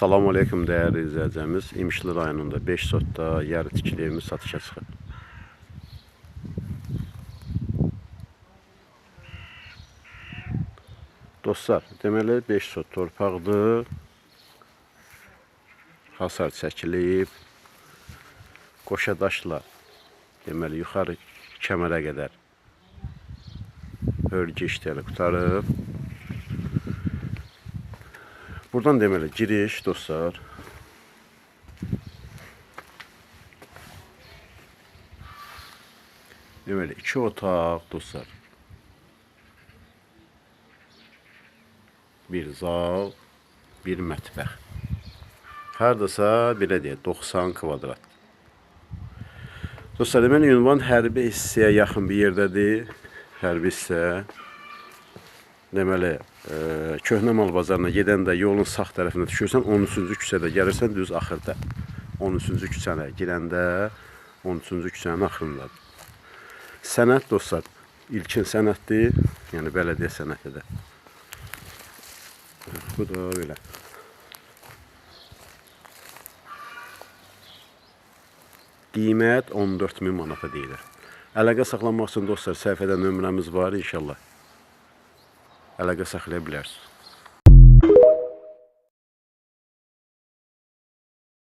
Assalamu aleykum değerli izləyicimiz. İmişli rayonunda 5 sotda yarı tikili evimiz satışa çıxıb. Dostlar, deməli 5 sot torpaqdır. Hasar çəkilib. Qoşa daşla deməli yuxarı kəmərə qədər hörgü işləri qutarıb. Buradan deməli giriş dostlar. Deməli 2 otaq dostlar. Bir zal, bir mətbəx. Hardasa belə deyək 90 kvadrat. Dostlar, deməli ünvan hərbi hissəyə yaxın bir yerdədir. Hərbi hissə. Deməli Köhnə Mal Bazarına gedəndə yolun sağ tərəfinə düşürsən, 13-cü küçədə gəlirsən düz axırda. 13-cü küçənə girəndə 13-cü küçənin axırındadır. Sənəd dostlar, ilkin sənəddir, yəni bələdiyyə sənədidir. Bu da belə. Qiymət 14.000 manata deyilir. Əlaqə saxlanmaq üçün dostlar səhifədə nömrəmiz var inşallah. Əlaqə saxlaya bilərsiniz.